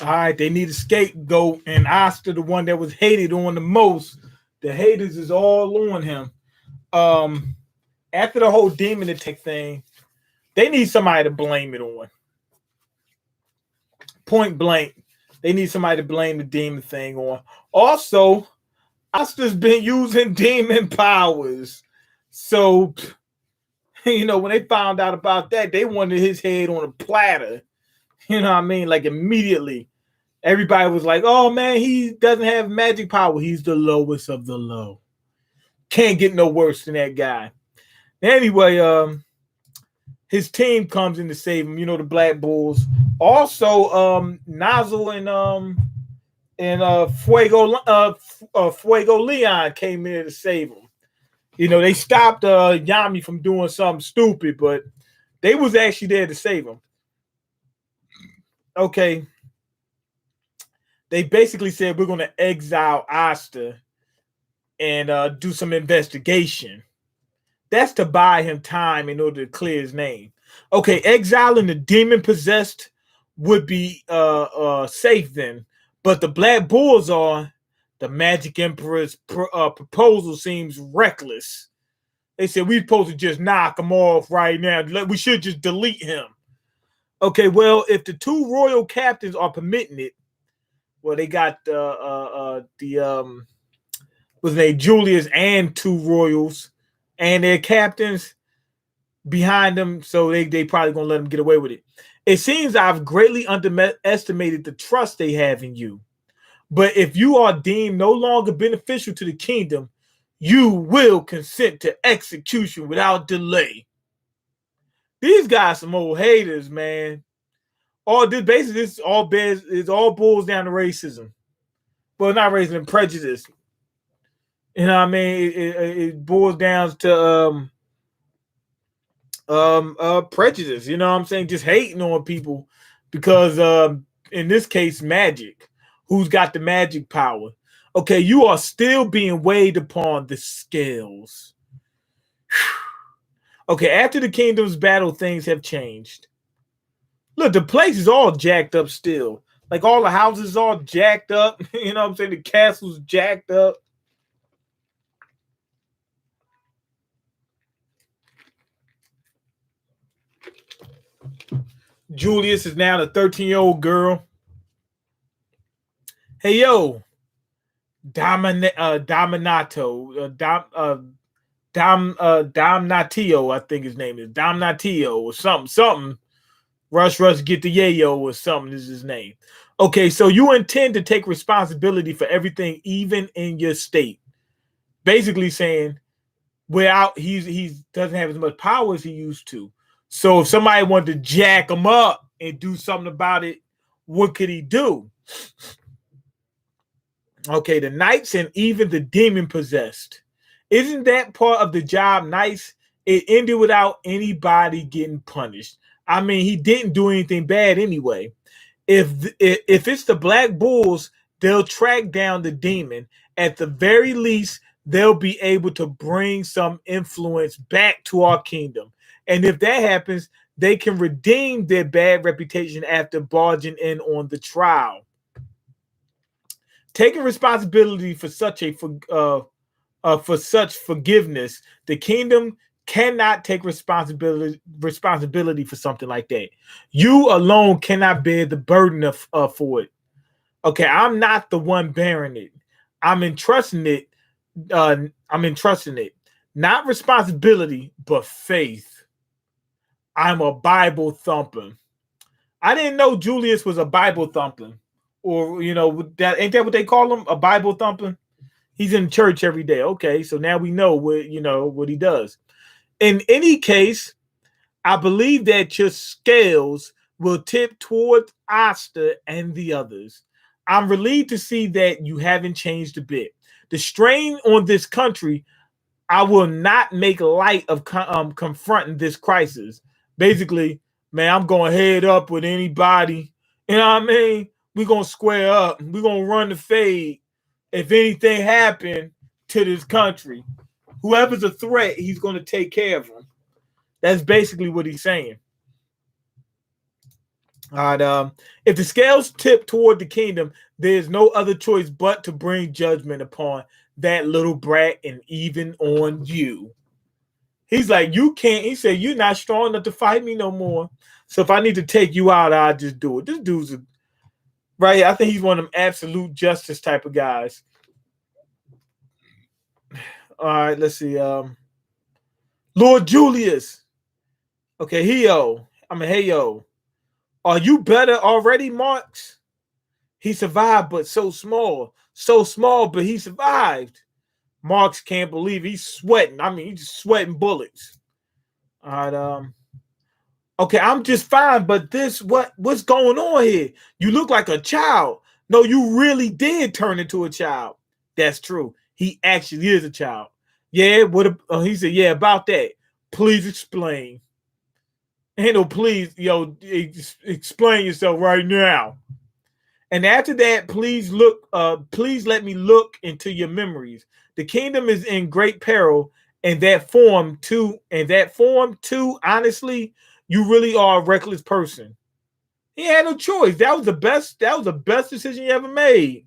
All right, they need a scapegoat, and Asta, the one that was hated on the most. The haters is all on him. Um, After the whole demon attack thing, they need somebody to blame it on. Point blank, they need somebody to blame the demon thing on. Also, Asta's been using demon powers, so when they found out about that, they wanted his head on a platter. You know what I mean? Like immediately. Everybody was like, oh man, he doesn't have magic power. He's the lowest of the low. Can't get no worse than that guy. Anyway, his team comes in to save him, the Black Bulls. Also, Nozzle and Fuego Leon came in to save him. They stopped Yami from doing something stupid, but they was actually there to save him. Okay. They basically said we're going to exile Asta and do some investigation. That's to buy him time in order to clear his name. Okay, exiling the demon possessed would be safe then, but the Black Bulls are the Magic Emperor's proposal seems reckless. They said we're supposed to just knock him off right now. We should just delete him. Okay, well, if the two royal captains are permitting it, well, they got was named Julius and two royals and their captains behind them, so they probably gonna let them get away with it. It seems I've greatly underestimated the trust they have in you. But if you are deemed no longer beneficial to the kingdom, you will consent to execution without delay. These guys some old haters, man. All this basically this all boils down to racism. Well, not racism, prejudice. You know what I mean? It boils down to prejudice. You know what I'm saying? Just hating on people because in this case, magic. Who's got the magic power? Okay, you are still being weighed upon the scales. Okay, after the kingdom's battle, things have changed. Look, the place is all jacked up still. Like all the houses all jacked up. You know what I'm saying? The castle's jacked up. Julius is now the 13-year-old girl. Hey, yo. Damnatio, I think his name is. Damnatio or something. Rush, get the yayo or something is his name. Okay, so you intend to take responsibility for everything, even in your state. Basically saying, he doesn't have as much power as he used to. So if somebody wanted to jack him up and do something about it, what could he do? Okay, the knights and even the demon possessed. Isn't that part of the job nice? It ended without anybody getting punished. I mean, he didn't do anything bad anyway. If it's the Black Bulls, they'll track down the demon. At the very least, they'll be able to bring some influence back to our kingdom. And if that happens, they can redeem their bad reputation after barging in on the trial. Taking responsibility for such forgiveness, the kingdom cannot take responsibility for something like that. You alone cannot bear the burden for it. Okay, I'm not the one bearing it. I'm entrusting it. Not responsibility, but faith. I'm a Bible thumper. I didn't know Julius was a Bible thumper. Or, that ain't that what they call him? A Bible thumper? He's in church every day. Okay, so now we know what he does. In any case, I believe that your scales will tip towards Asta and the others. I'm relieved to see that you haven't changed a bit. The strain on this country, I will not make light of confronting this crisis. Basically, man, I'm going head up with anybody. You know what I mean? We're going to square up. We're going to run the fade. If anything happened to this country, whoever's a threat, he's going to take care of them. That's basically what he's saying. All right, if the scales tip toward the kingdom, there's no other choice but to bring judgment upon that little brat and even on you. He's like, you can't. He said, you're not strong enough to fight me no more. So if I need to take you out, I'll just do it. This dude's right. I think he's one of them absolute justice type of guys. All right, let's see. Lord Julius. Okay, hey yo. Are you better already, Marx? He survived, but so small. So small, but he survived. Marx can't believe he's sweating. I mean, he's just sweating bullets. All right, okay, I'm just fine, but what's going on here? You look like a child. No, you really did turn into a child. That's true. He actually is a child. Yeah, he said, yeah, about that. Please explain. Ain't no please, explain yourself right now. And after that, please let me look into your memories. The kingdom is in great peril, and that form too, honestly, you really are a reckless person. He had no choice. That was the best decision he ever made.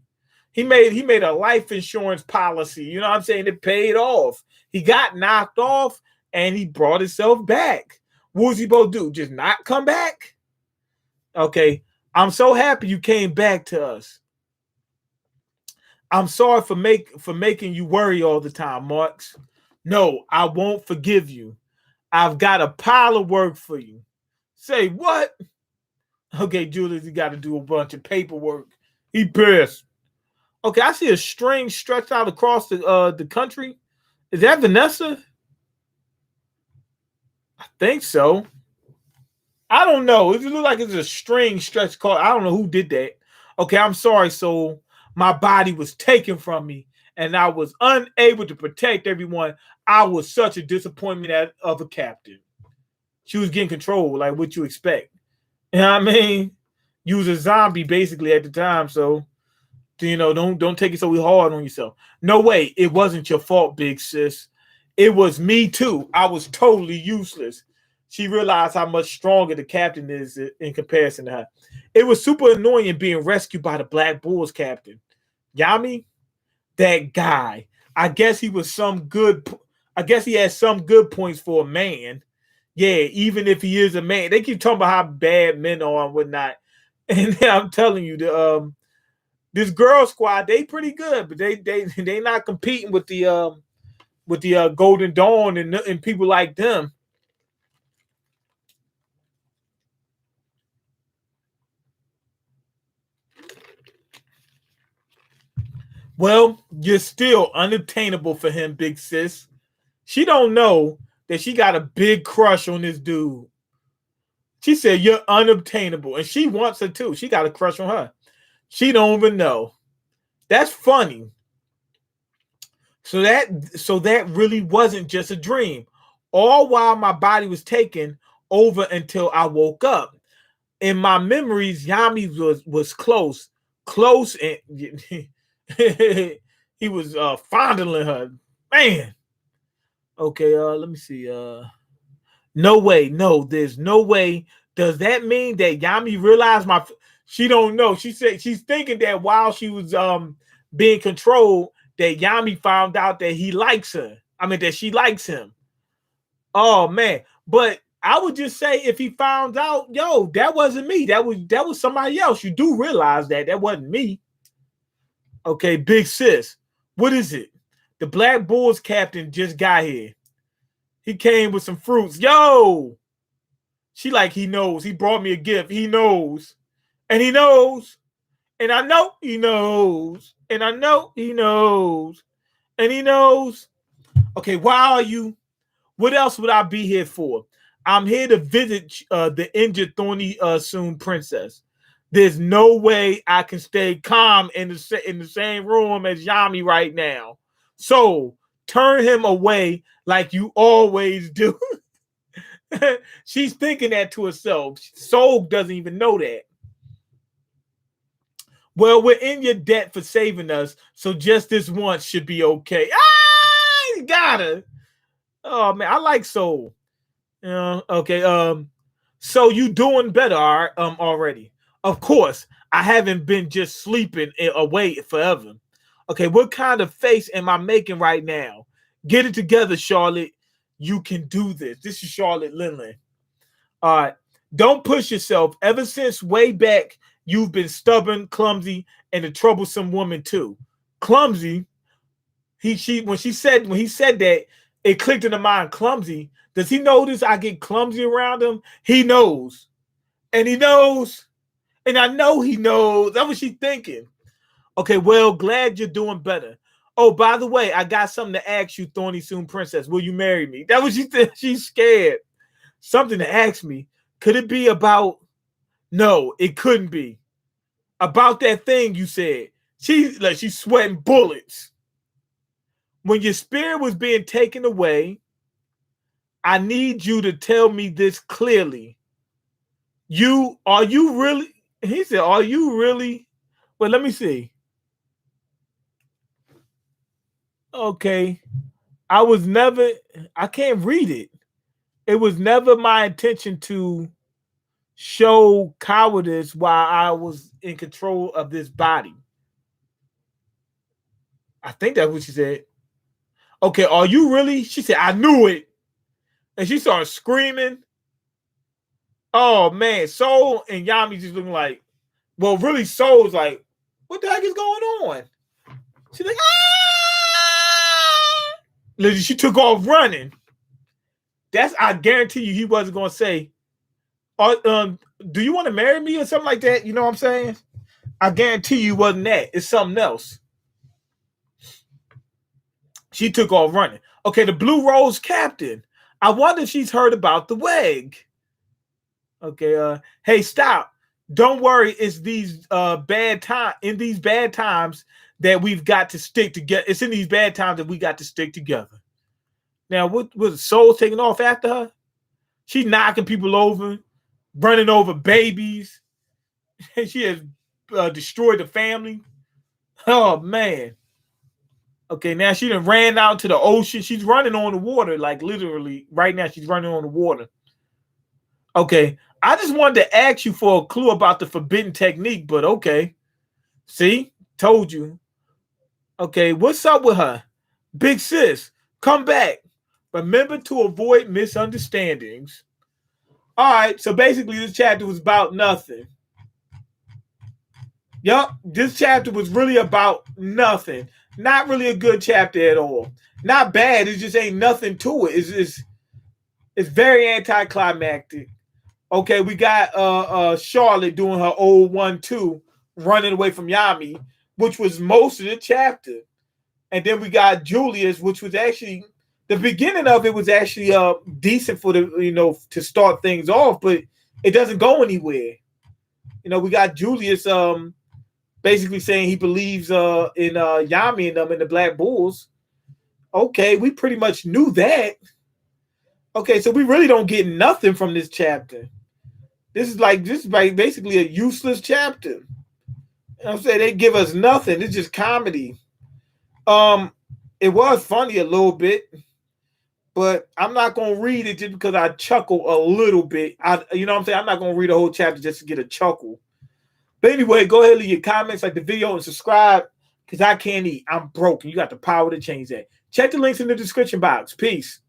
He made a life insurance policy. You know what I'm saying? It paid off. He got knocked off and he brought himself back. What was he supposed to do? Just not come back? Okay. I'm so happy you came back to us. I'm sorry for making you worry all the time, Marx. No, I won't forgive you. I've got a pile of work for you. Say what? Okay, Julius, you got to do a bunch of paperwork. He pissed. Okay, I see a string stretched out across the country. Is that Vanessa? I think so. I don't know. It looks like it's a string stretched across. I don't know who did that. Okay, I'm sorry. So my body was taken from me, and I was unable to protect everyone. I was such a disappointment of a captain. She was getting control, like what you expect. You know what I mean? You was a zombie basically at the time, so don't take it so hard on yourself. No way, it wasn't your fault, big sis. It was me too. I was totally useless. She realized how much stronger the captain is in comparison to her. It was super annoying being rescued by the Black Bulls captain. Yami, that guy. I guess he was some good. I guess he had some good points for a man. Yeah, even if he is a man, they keep talking about how bad men are and whatnot. And I'm telling you, this girl squad, they pretty good, but they not competing with the Golden Dawn and people like them. Well, you're still unobtainable for him, big sis. She don't know that she got a big crush on this dude. She said you're unobtainable, and she wants her too. She got a crush on her. She don't even know. That's funny. So that really wasn't just a dream. All while my body was taken over until I woke up. In my memories, Yami was close, and he was fondling her. Man. Okay, let me see. No way. No, there's no way. Does that mean that Yami realized she don't know. She said she's thinking that while she was being controlled, that Yami found out that he likes her. I mean that she likes him. Oh man. But I would just say if he found out, yo, that wasn't me. That was somebody else. You do realize that wasn't me. Okay, big sis. What is it? The Black Bulls captain just got here. He came with some fruits. Yo! She like he knows. He brought me a gift. He knows. And he knows. And I know he knows. And I know he knows. And he knows. Okay, why are you? What else would I be here for? I'm here to visit the injured Thorny Soon princess. There's no way I can stay calm in the same room as Yami right now. So turn him away like you always do. She's thinking that to herself. Soul doesn't even know that. Well, we're in your debt for saving us, so just this once should be okay. Ah, you got her. Oh man, I like Soul. Okay. So you doing better, all right, already. Of course, I haven't been just sleeping away forever. Okay, what kind of face am I making right now? Get it together, Charlotte. You can do this. This is Charlotte Linley. All right. Don't push yourself. Ever since way back, you've been stubborn, clumsy, and a troublesome woman too. Clumsy. When he said that, it clicked in the mind. Clumsy. Does he notice I get clumsy around him? He knows, and he knows, and I know he knows. That's what she's thinking. Okay, well, glad you're doing better. Oh, by the way, I got something to ask you, Thorny Soon Princess. Will you marry me? That was she. She's scared. Something to ask me. Could it be about? No, it couldn't be about that thing you said. She's sweating bullets. When your spirit was being taken away, I need you to tell me this clearly. Are you really? He said, are you really? Well, let me see. Okay. I can't read it. It was never my intention to show cowardice while I was in control of this body. I think that's what she said. Okay, are you really? She said, I knew it. And she started screaming. Oh man, Soul and Yami just looking like, well, really, Soul's like, what the heck is going on? She's like, ah! She took off running. I guarantee you he wasn't gonna say, do you want to marry me or something like that? You know what I'm saying? I guarantee you wasn't that. It's something else. She took off running. Okay, the Blue Rose captain. I wonder if she's heard about the WEG. Okay, hey, stop. Don't worry, it's these bad times that we've got to stick together. It's in these bad times that we got to stick together. Now, what was Soul taking off after her? She's knocking people over, running over babies. She has destroyed the family. Oh man. Okay, now she done ran out to the ocean. She's running on the water, like literally right now. She's running on the water. Okay, I just wanted to ask you for a clue about the forbidden technique, but okay. See, told you. Okay, what's up with her? Big sis, come back. Remember to avoid misunderstandings. All right, so basically this chapter was about nothing. Yup, this chapter was really about nothing. Not really a good chapter at all. Not bad, it just ain't nothing to it. It's very anticlimactic. Okay, we got Charlotte doing her old 1-2, running away from Yami, which was most of the chapter. And then we got Julius, which was actually the beginning of it was actually decent for the to start things off, but it doesn't go anywhere. We got Julius basically saying he believes in Yami and them in the Black Bulls. Okay, we pretty much knew that. Okay, so we really don't get nothing from this chapter. This is basically a useless chapter. You know what I'm saying? They give us nothing. It's just comedy. It was funny a little bit, but I'm not gonna read it just because I chuckle a little bit. You know what I'm saying? I'm not gonna read the whole chapter just to get a chuckle. But anyway, go ahead and leave your comments, like the video, and subscribe because I can't eat. I'm broke, and you got the power to change that. Check the links in the description box. Peace.